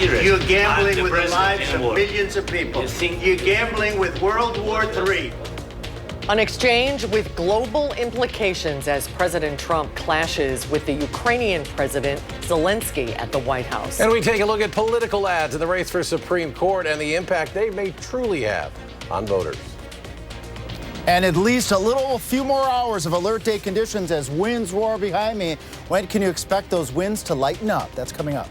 serious? You're gambling I'm with the lives of anymore. millions of people. You think You're gambling with World War III. An exchange with global implications as President Trump clashes with the Ukrainian President Zelensky at the White House. And we take a look at political ads in the race for Supreme Court and the impact they may truly have on voters. And at least a few more hours of alert day conditions as winds roar behind me. When can you expect those winds to lighten up? That's coming up.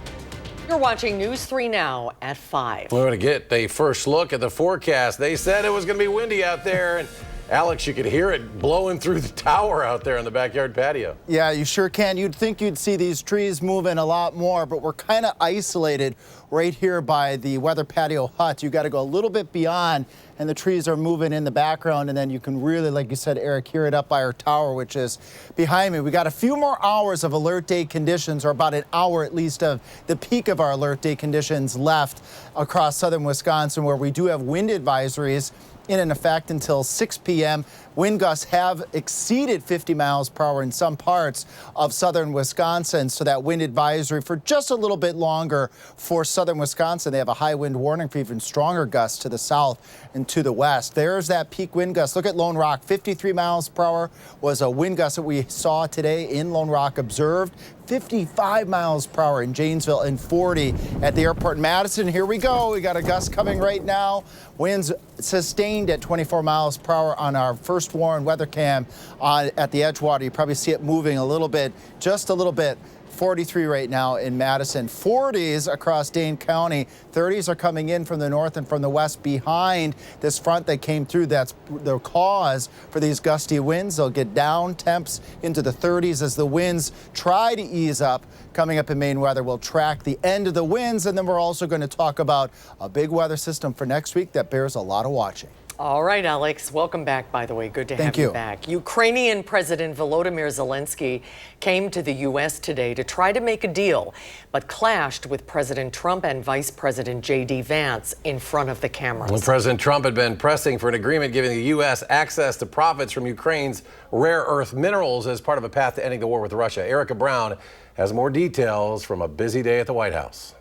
You're watching News 3 now at 5. We're going to get a first look at the forecast. They said it was going to be windy out there. And Alex, you could hear it blowing through the tower out there in the backyard patio. Yeah, you sure can. You'd think you'd see these trees moving a lot more, but we're kind of isolated right here by the weather patio hut. You got to go a little bit beyond, and the trees are moving in the background, and then you can really, like you said, Eric, hear it up by our tower, which is behind me. We got a few more hours of alert day conditions, or about an hour at least of the peak of our alert day conditions left across southern Wisconsin, where we do have wind advisories in effect until 6 p.m. Wind gusts have exceeded 50 miles per hour in some parts of southern Wisconsin, so that wind advisory for just a little bit longer for southern Wisconsin. They have a high wind warning for even stronger gusts to the south and to the west. There's that peak wind gust. Look at Lone Rock. 53 miles per hour was a wind gust that we saw today in Lone Rock observed. 55 miles per hour in Janesville and 40 at the airport in Madison. Here we go. We got a gust coming right now. Winds sustained at 24 miles per hour on our first Warren weather cam at the Edgewater. You probably see it moving a little bit, just a little bit. 43 right now in Madison. 40s across Dane County. 30s are coming in from the north and from the west behind this front that came through. That's the cause for these gusty winds. They'll get down temps into the 30s as the winds try to ease up. Coming up in Maine weather, we'll track the end of the winds, and then we're also going to talk about a big weather system for next week that bears a lot of watching. All right, Alex. Welcome back, by the way. Good to have you back. Ukrainian President Volodymyr Zelensky came to the U.S. today to try to make a deal, but clashed with President Trump and Vice President J.D. Vance in front of the cameras. Well, President Trump had been pressing for an agreement giving the U.S. access to profits from Ukraine's rare earth minerals as part of a path to ending the war with Russia. Erica Brown has more details from a busy day at the White House.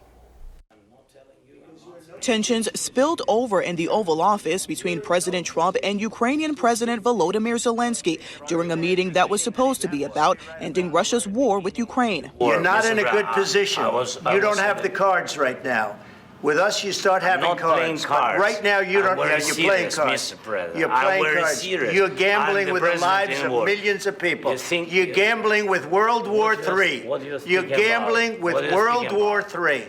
Tensions spilled over in the Oval Office between President Trump and Ukrainian President Volodymyr Zelensky during a meeting that was supposed to be about ending Russia's war with Ukraine. You're not in a good position. You don't have the cards right now. With us, you start having not cards. playing cards. Right now, you don't. Yeah, you're playing cards. Mr. President. You're playing cards. Serious. You're gambling with the lives of war. millions of people. You're gambling with World War III. You're gambling with World War III.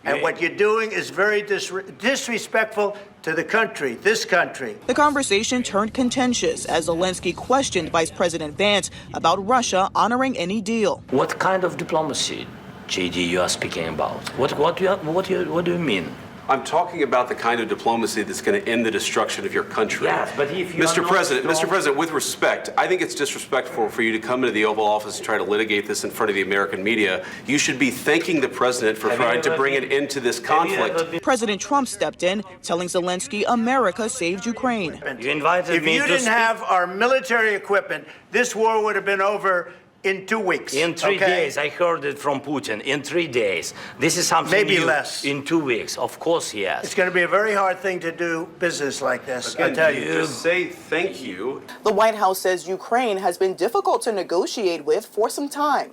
And what you're doing is very disrespectful to the country, this country. The conversation turned contentious as Zelensky questioned Vice President Vance about Russia honoring any deal. What kind of diplomacy, JD, you are speaking about? What do you mean? I'm talking about the kind of diplomacy that's going to end the destruction of your country. Yes, but if you Mr. President, with respect, I think it's disrespectful for you to come into the Oval Office and try to litigate this in front of the American media. You should be thanking the president for trying to bring an end to this conflict. President Trump stepped in, telling Zelensky America saved Ukraine. You invited if me you to didn't have our military equipment, this war would have been over in 2 weeks. In 3 days, I heard it from Putin. In 3 days. This is something maybe new. Less. In 2 weeks, of course, yes. It's going to be a very hard thing to do business like this. I tell you. Just say thank you. The White House says Ukraine has been difficult to negotiate with for some time.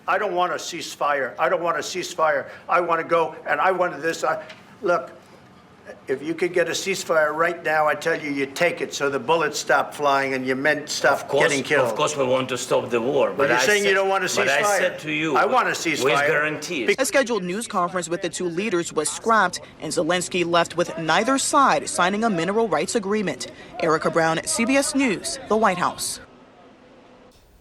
I don't want a ceasefire. I don't want a ceasefire. I want to go, and I wanted this. Look, if you could get a ceasefire right now, I tell you, you take it so the bullets stop flying and your men stop getting killed. Of course, we want to stop the war. But you're saying you don't want a ceasefire. But I said to you, I want a ceasefire. With guarantees. A scheduled news conference with the two leaders was scrapped, and Zelensky left with neither side signing a mineral rights agreement. Erica Brown, CBS News, the White House.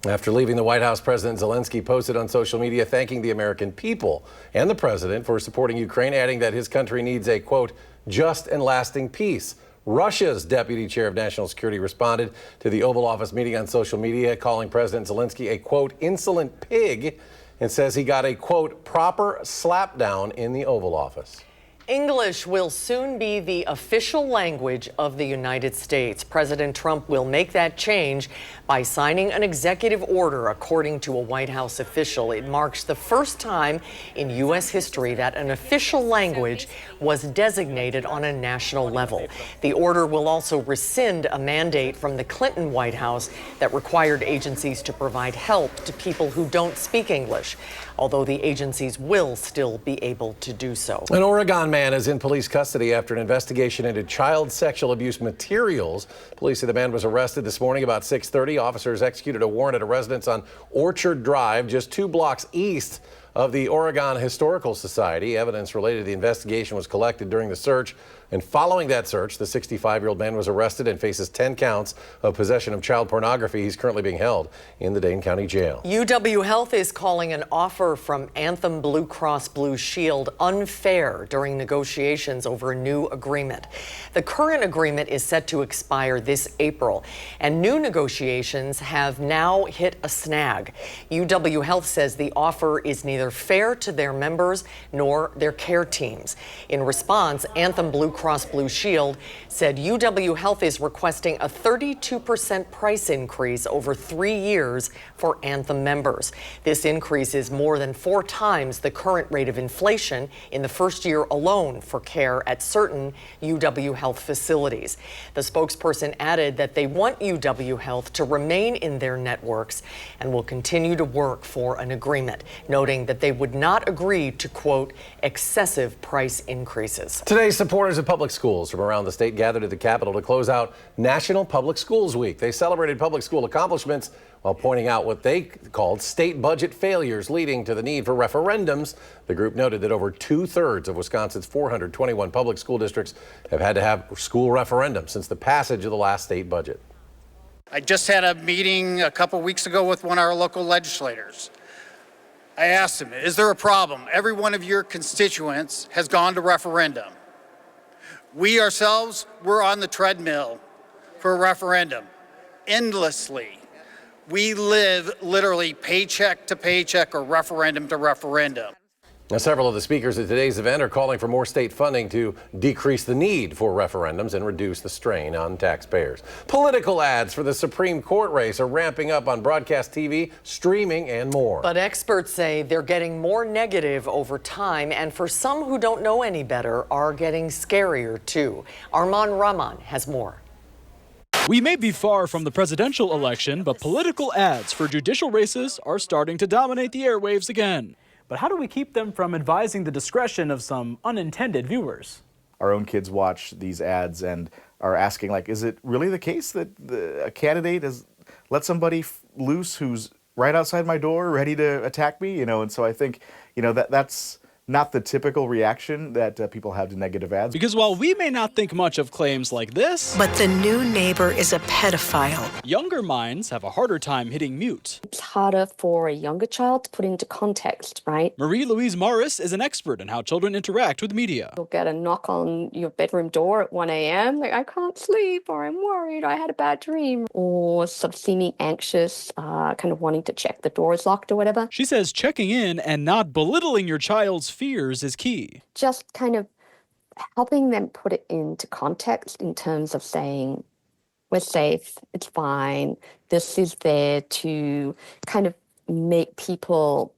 After leaving the White House, President Zelensky posted on social media thanking the American people and the president for supporting Ukraine, adding that his country needs a, quote, just and lasting peace. Russia's deputy chair of national security responded to the Oval Office meeting on social media, calling President Zelensky a, quote, insolent pig, and says he got a, quote, proper slapdown in the Oval Office. English will soon be the official language of the United States. President Trump will make that change by signing an executive order, according to a White House official. It marks the first time in U.S. history that an official language was designated on a national level. The order will also rescind a mandate from the Clinton White House that required agencies to provide help to people who don't speak English, although the agencies will still be able to do so. An Oregon man is in police custody after an investigation into child sexual abuse materials. Police say the man was arrested this morning about 6:30. Officers executed a warrant at a residence on Orchard Drive, just 2 blocks east of the Oregon Historical Society. Evidence related to the investigation was collected during the search. And following that search, the 65-year-old man was arrested and faces 10 counts of possession of child pornography. He's currently being held in the Dane County Jail. UW Health is calling an offer from Anthem Blue Cross Blue Shield unfair during negotiations over a new agreement. The current agreement is set to expire this April, and new negotiations have now hit a snag. UW Health says the offer is neither fair to their members nor their care teams. In response, Anthem Blue Cross Blue Shield said UW Health is requesting a 32% price increase over 3 years for Anthem members. This increase is more than 4 times the current rate of inflation in the first year alone for care at certain UW Health facilities. The spokesperson added that they want UW Health to remain in their networks and will continue to work for an agreement, noting that they would not agree to, quote, excessive price increases. Today, supporters of public schools from around the state gathered at the Capitol to close out National Public Schools Week. They celebrated public school accomplishments while pointing out what they called state budget failures leading to the need for referendums. The group noted that over 2/3 of Wisconsin's 421 public school districts have had to have school referendums since the passage of the last state budget. I just had a meeting a couple weeks ago with one of our local legislators. I asked him, is there a problem? Every one of your constituents has gone to referendum. We ourselves, we're on the treadmill for a referendum, endlessly. We live literally paycheck to paycheck or referendum to referendum. Now, several of the speakers at today's event are calling for more state funding to decrease the need for referendums and reduce the strain on taxpayers. Political ads for the Supreme Court race are ramping up on broadcast TV, streaming, and more. But experts say they're getting more negative over time, and for some who don't know any better, are getting scarier too. Arman Rahman has more. We may be far from the presidential election, but political ads for judicial races are starting to dominate the airwaves again. But how do we keep them from advising the discretion of some unintended viewers? Our own kids watch these ads and are asking, like, is it really the case that a candidate has let somebody loose who's right outside my door ready to attack me? And so I think, that's not the typical reaction that people have to negative ads. Because while we may not think much of claims like this, but the new neighbor is a pedophile. Younger minds have a harder time hitting mute. It's harder for a younger child to put into context, right? Marie-Louise Morris is an expert in how children interact with media. You'll get a knock on your bedroom door at 1 a.m. Like, I can't sleep, or I'm worried, I had a bad dream, or sort of seeming anxious, kind of wanting to check the door is locked or whatever. She says checking in and not belittling your child's fears is key. Just kind of helping them put it into context in terms of saying, we're safe, it's fine, this is there to kind of make people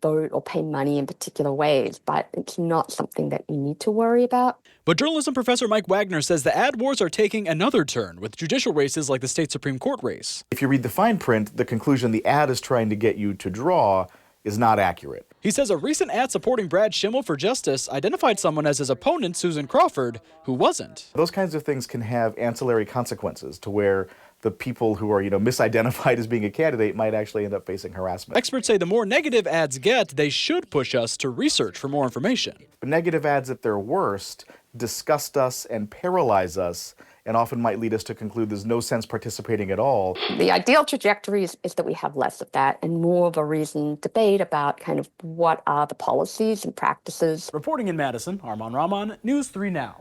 vote or pay money in particular ways, but it's not something that you need to worry about. But journalism professor Mike Wagner says the ad wars are taking another turn with judicial races like the state Supreme Court race. If you read the fine print, the conclusion the ad is trying to get you to draw is not accurate. He says a recent ad supporting Brad Schimmel for justice identified someone as his opponent, Susan Crawford, who wasn't. Those kinds of things can have ancillary consequences to where the people who are, misidentified as being a candidate might actually end up facing harassment. Experts say the more negative ads get, they should push us to research for more information. But negative ads at their worst disgust us and paralyze us, and often might lead us to conclude there's no sense participating at all. The ideal trajectory is that we have less of that and more of a reasoned debate about kind of what are the policies and practices. Reporting in Madison, Arman Rahman, News 3 Now.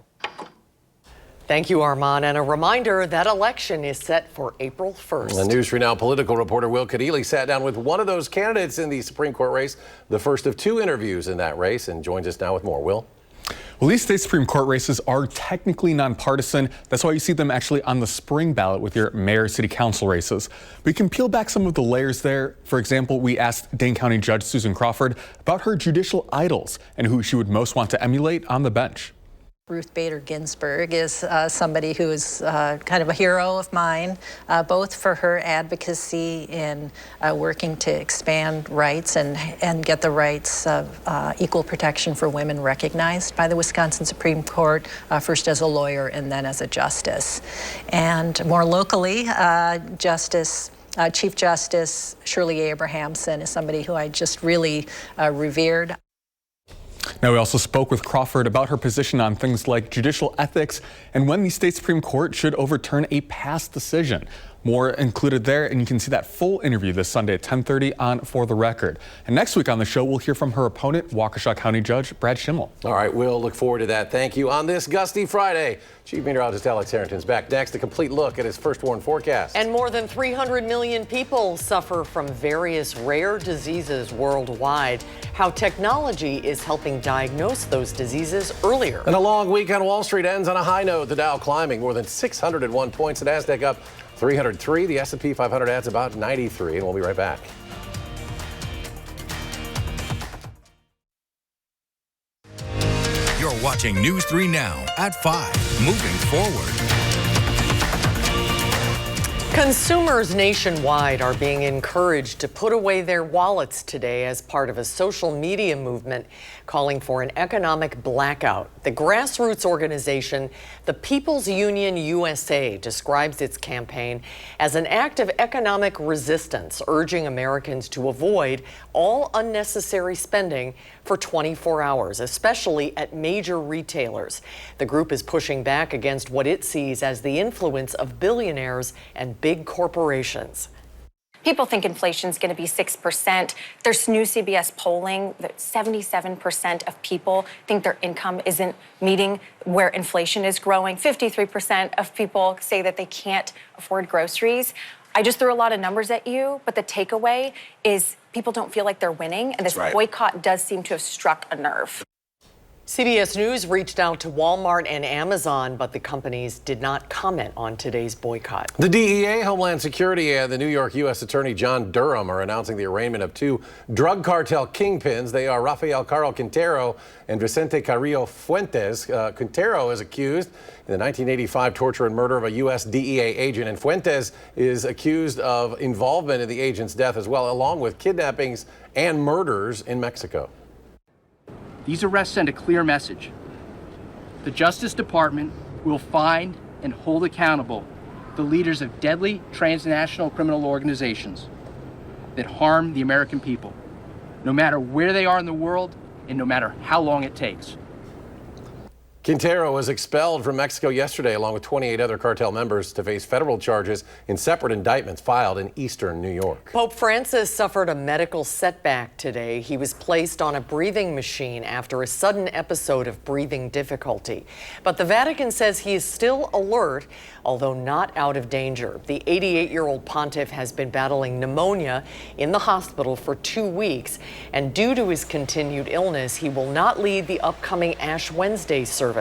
Thank you, Arman. And a reminder, that election is set for April 1st. The News 3 Now political reporter Will Kadili sat down with one of those candidates in the Supreme Court race, the first of 2 interviews in that race, and joins us now with more. Will? Well, these state Supreme Court races are technically nonpartisan. That's why you see them actually on the spring ballot with your mayor, city council races. We can peel back some of the layers there. For example, we asked Dane County Judge Susan Crawford about her judicial idols and who she would most want to emulate on the bench. Ruth Bader Ginsburg is somebody who is kind of a hero of mine, both for her advocacy in working to expand rights and get the rights of equal protection for women recognized by the Wisconsin Supreme Court, first as a lawyer and then as a justice. And more locally, Chief Justice Shirley Abrahamson is somebody who I just really revered. Now, we also spoke with Crawford about her position on things like judicial ethics and when the state Supreme Court should overturn a past decision. More included there, and you can see that full interview this Sunday at 10:30 on For the Record. And next week on the show, we'll hear from her opponent, Waukesha County Judge Brad Schimmel. All right, we'll look forward to that. Thank you. On this gusty Friday, Chief Meteorologist Alex Harrington's back next. A complete look at his first warn forecast. And more than 300 million people suffer from various rare diseases worldwide. How technology is helping diagnose those diseases earlier. And a long week on Wall Street ends on a high note. The Dow climbing more than 601 points. The Nasdaq up 303. The S&P 500 adds about 93. And we'll be right back. You're watching News 3 Now at 5. Moving forward. Consumers nationwide are being encouraged to put away their wallets today as part of a social media movement calling for an economic blackout. The grassroots organization, the People's Union USA, describes its campaign as an act of economic resistance, urging Americans to avoid all unnecessary spending for 24 hours, especially at major retailers. The group is pushing back against what it sees as the influence of billionaires and big corporations. People think inflation is going to be 6%. There's new CBS polling that 77% of people think their income isn't meeting where inflation is growing. 53% of people say that they can't afford groceries. I just threw a lot of numbers at you, but the takeaway is people don't feel like they're winning, and this boycott does seem to have struck a nerve. CBS News reached out to Walmart and Amazon, but the companies did not comment on today's boycott. The DEA, Homeland Security, and the New York U.S. Attorney John Durham are announcing the arraignment of two drug cartel kingpins. They are Rafael Caro Quintero and Vicente Carrillo Fuentes. Quintero is accused in the 1985 torture and murder of a U.S. DEA agent, and Fuentes is accused of involvement in the agent's death as well, along with kidnappings and murders in Mexico. These arrests send a clear message. The Justice Department will find and hold accountable the leaders of deadly transnational criminal organizations that harm the American people, no matter where they are in the world and no matter how long it takes. Quintero was expelled from Mexico yesterday along with 28 other cartel members to face federal charges in separate indictments filed in eastern New York. Pope Francis suffered a medical setback today. He was placed on a breathing machine after a sudden episode of breathing difficulty. But the Vatican says he is still alert, although not out of danger. The 88-year-old pontiff has been battling pneumonia in the hospital for 2 weeks, and due to his continued illness, he will not lead the upcoming Ash Wednesday service.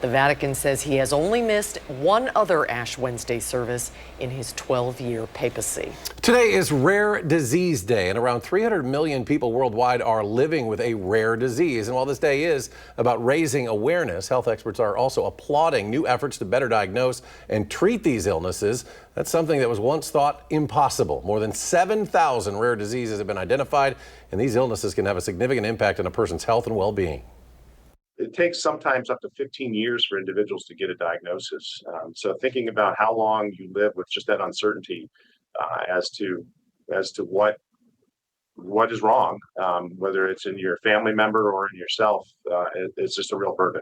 The Vatican says he has only missed one other Ash Wednesday service in his 12-year papacy. Today is Rare Disease Day, and around 300 million people worldwide are living with a rare disease. And while this day is about raising awareness, health experts are also applauding new efforts to better diagnose and treat these illnesses. That's something that was once thought impossible. More than 7,000 rare diseases have been identified, and these illnesses can have a significant impact on a person's health and well-being. It takes sometimes up to 15 years for individuals to get a diagnosis. So thinking about how long you live with just that uncertainty as to what is wrong, whether it's in your family member or in yourself, it's just a real burden.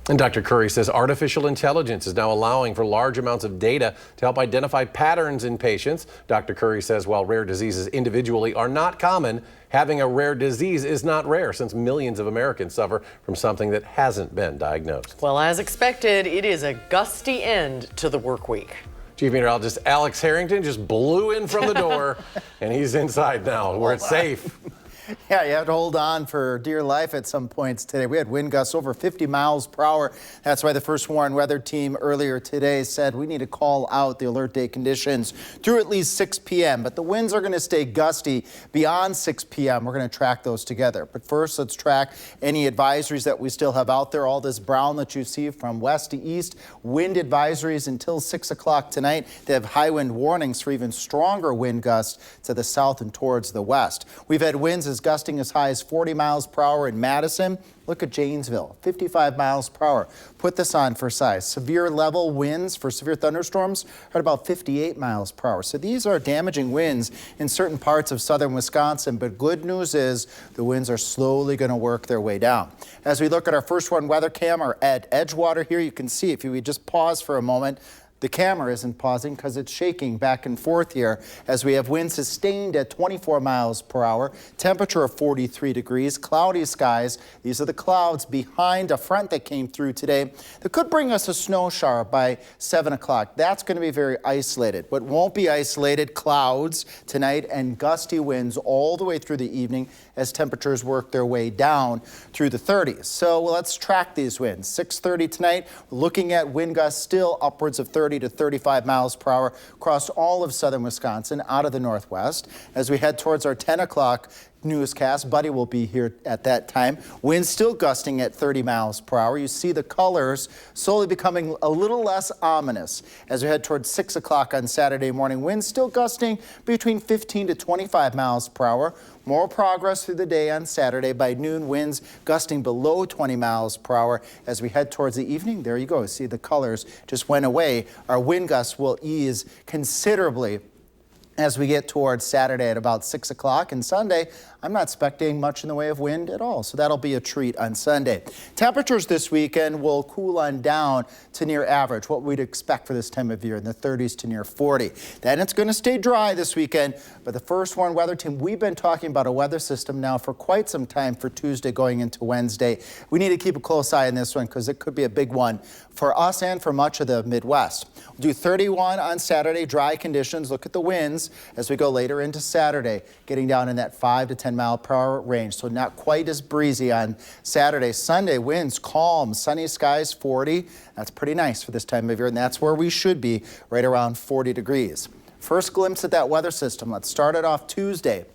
And Dr. Curry says artificial intelligence is now allowing for large amounts of data to help identify patterns in patients. Dr. Curry says while rare diseases individually are not common, having a rare disease is not rare, since millions of Americans suffer from something that hasn't been diagnosed. Well, as expected, it is a gusty end to the work week. Chief Meteorologist Alex Harrington just blew in from the door, and he's inside now where it's safe. Yeah, you have to hold on for dear life at some points today. We had wind gusts over 50 miles per hour. That's why the first warned weather team earlier today said we need to call out the alert day conditions through at least 6 p.m. But the winds are going to stay gusty beyond 6 p.m. We're going to track those together. But first, let's track any advisories that we still have out there. All this brown that you see from west to east, wind advisories until 6 o'clock tonight. They have high wind warnings for even stronger wind gusts to the south and towards the west. We've had winds gusting as high as 40 miles per hour in Madison. Look at Janesville, 55 miles per hour. Put this on for size. Severe level winds for severe thunderstorms are at about 58 miles per hour. So these are damaging winds in certain parts of southern Wisconsin. But good news is the winds are slowly going to work their way down. As we look at our first one weather cam, or at Edgewater here, you can see, if you just pause for a moment, the camera isn't pausing because it's shaking back and forth here as we have winds sustained at 24 miles per hour, temperature of 43 degrees, cloudy skies. These are the clouds behind a front that came through today that could bring us a snow shower by 7 o'clock. That's going to be very isolated. What won't be isolated, clouds tonight and gusty winds all the way through the evening as temperatures work their way down through the 30s. So let's track these winds. 6:30 tonight, we're looking at wind gusts still upwards of 30 to 35 miles per hour across all of southern Wisconsin out of the northwest. As we head towards our 10 o'clock newscast, Buddy will be here at that time. Winds still gusting at 30 miles per hour. You see the colors slowly becoming a little less ominous as we head towards 6 o'clock on Saturday morning. Winds still gusting between 15 to 25 miles per hour. More progress through the day on Saturday. By noon, winds gusting below 20 miles per hour. As we head towards the evening, there you go. See, the colors just went away. Our wind gusts will ease considerably as we get towards Saturday at about 6 o'clock. And Sunday, I'm not expecting much in the way of wind at all, so that'll be a treat on Sunday. Temperatures this weekend will cool on down to near average, what we'd expect for this time of year, in the 30s to near 40. Then it's going to stay dry this weekend, but the first warned weather team, we've been talking about a weather system now for quite some time for Tuesday going into Wednesday. We need to keep a close eye on this one because it could be a big one for us and for much of the Midwest. We'll do 31 on Saturday, dry conditions. Look at the winds as we go later into Saturday, getting down in that 5 to 10 mile per hour range, so not quite as breezy on Saturday. Sunday, winds calm, sunny skies, 40. That's pretty nice for this time of year, and that's where we should be, right around 40 degrees. First glimpse at that weather system. Let's start it off Tuesday.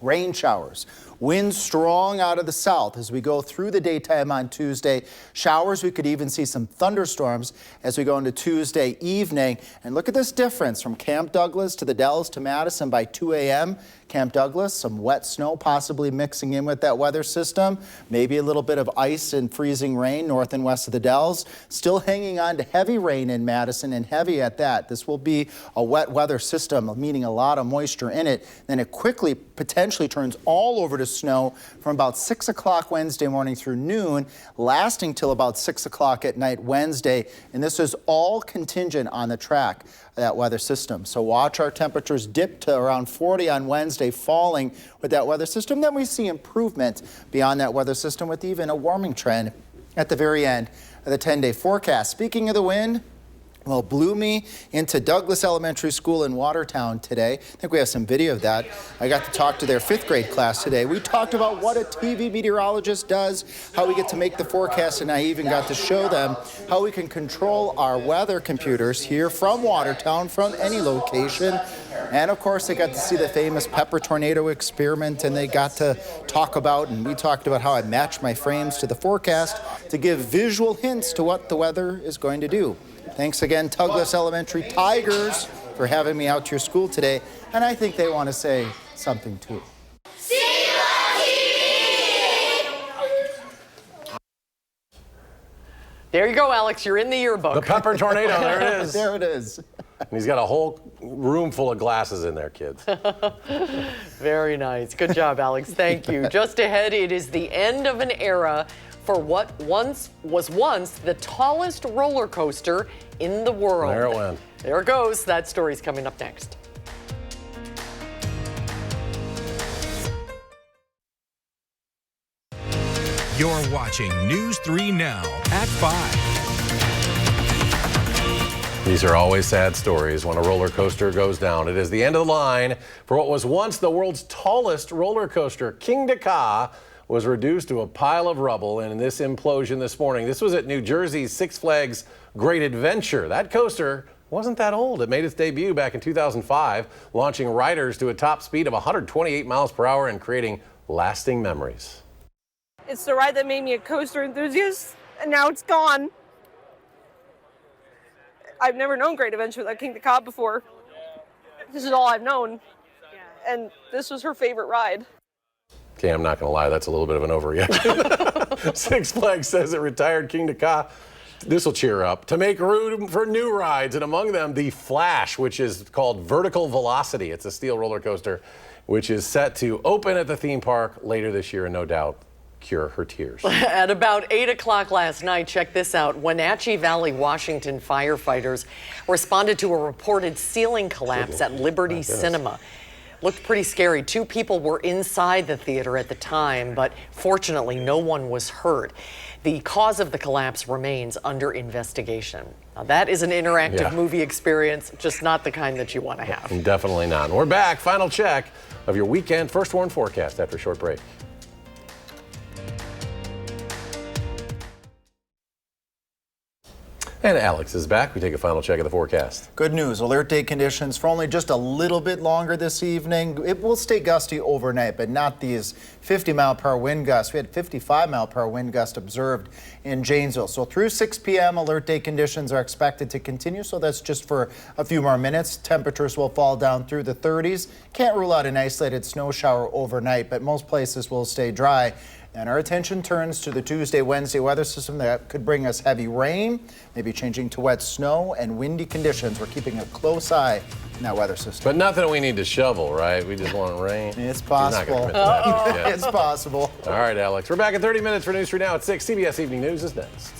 Rain showers. Winds strong out of the south as we go through the daytime on Tuesday. Showers, we could even see some thunderstorms as we go into Tuesday evening. And look at this difference from Camp Douglas to the Dells to Madison by 2 a.m. Camp Douglas, some wet snow possibly mixing in with that weather system. Maybe a little bit of ice and freezing rain north and west of the Dells. Still hanging on to heavy rain in Madison, and heavy at that. This will be a wet weather system, meaning a lot of moisture in it. Then it quickly potentially turns all over to snow from about 6 o'clock Wednesday morning through noon, lasting till about 6 o'clock at night Wednesday. And this is all contingent on the track of that weather system. So watch our temperatures dip to around 40 on Wednesday, falling with that weather system. Then we see improvement beyond that weather system with even a warming trend at the very end of the 10-day forecast. Speaking of the wind, well, blew me into Douglas Elementary School in Watertown today. I think we have some video of that. I got to talk to their 5th grade class today. We talked about what a TV meteorologist does, how we get to make the forecast, and I even got to show them how we can control our weather computers here from Watertown, from any location. And of course, they got to see the famous pepper tornado experiment, and they got to talk about, and we talked about how I match my frames to the forecast to give visual hints to what the weather is going to do. Thanks again, Douglas Elementary Tigers, for having me out to your school today. And I think they want to say something too. There you go, Alex. You're in the yearbook. The pepper tornado. There it is. There it is. And he's got a whole room full of glasses in there, kids. Very nice. Good job, Alex. Thank you. Just ahead, it is the end of an era for what was once the tallest roller coaster in the world. There it went. There it goes. That story's coming up next. You're watching News 3 Now at 5. These are always sad stories when a roller coaster goes down. It is the end of the line for what was once the world's tallest roller coaster. Kingda Ka was reduced to a pile of rubble in this implosion this morning. This was at New Jersey's Six Flags Great Adventure. That coaster wasn't that old. It made its debut back in 2005, launching riders to a top speed of 128 miles per hour and creating lasting memories. It's the ride that made me a coaster enthusiast, and now it's gone. I've never known Great Adventure without Kingda Ka before. This is all I've known, and this was her favorite ride. Okay, I'm not going to lie, that's a little bit of an overreaction. Six Flags says it retired Kingda Ka. This will cheer up. To make room for new rides, and among them, the Flash, which is called Vertical Velocity. It's a steel roller coaster, which is set to open at the theme park later this year, and no doubt cure her tears. At about 8 o'clock last night, check this out. Wenatchee Valley, Washington firefighters responded to a reported ceiling collapse at Liberty Cinema. Looked pretty scary. 2 people were inside the theater at the time, but fortunately no one was hurt. The cause of the collapse remains under investigation. Now that is an interactive movie experience, just not the kind that you want to have. Definitely not. We're back. Final check of your weekend First Warn forecast after a short break. And Alex is back. We take a final check of the forecast. Good news. Alert day conditions for only just a little bit longer this evening. It will stay gusty overnight, but not these 50-mile-per-hour wind gusts. We had 55-mile-per-hour wind gust observed in Janesville. So through 6 p.m., alert day conditions are expected to continue. So that's just for a few more minutes. Temperatures will fall down through the 30s. Can't rule out an isolated snow shower overnight, but most places will stay dry. And our attention turns to the Tuesday, Wednesday weather system that could bring us heavy rain, maybe changing to wet snow and windy conditions. We're keeping a close eye on that weather system. But nothing we need to shovel, right? We just want rain. It's possible. Yeah. It's possible. All right, Alex. We're back in 30 minutes for News 3 Now at 6. CBS Evening News is next.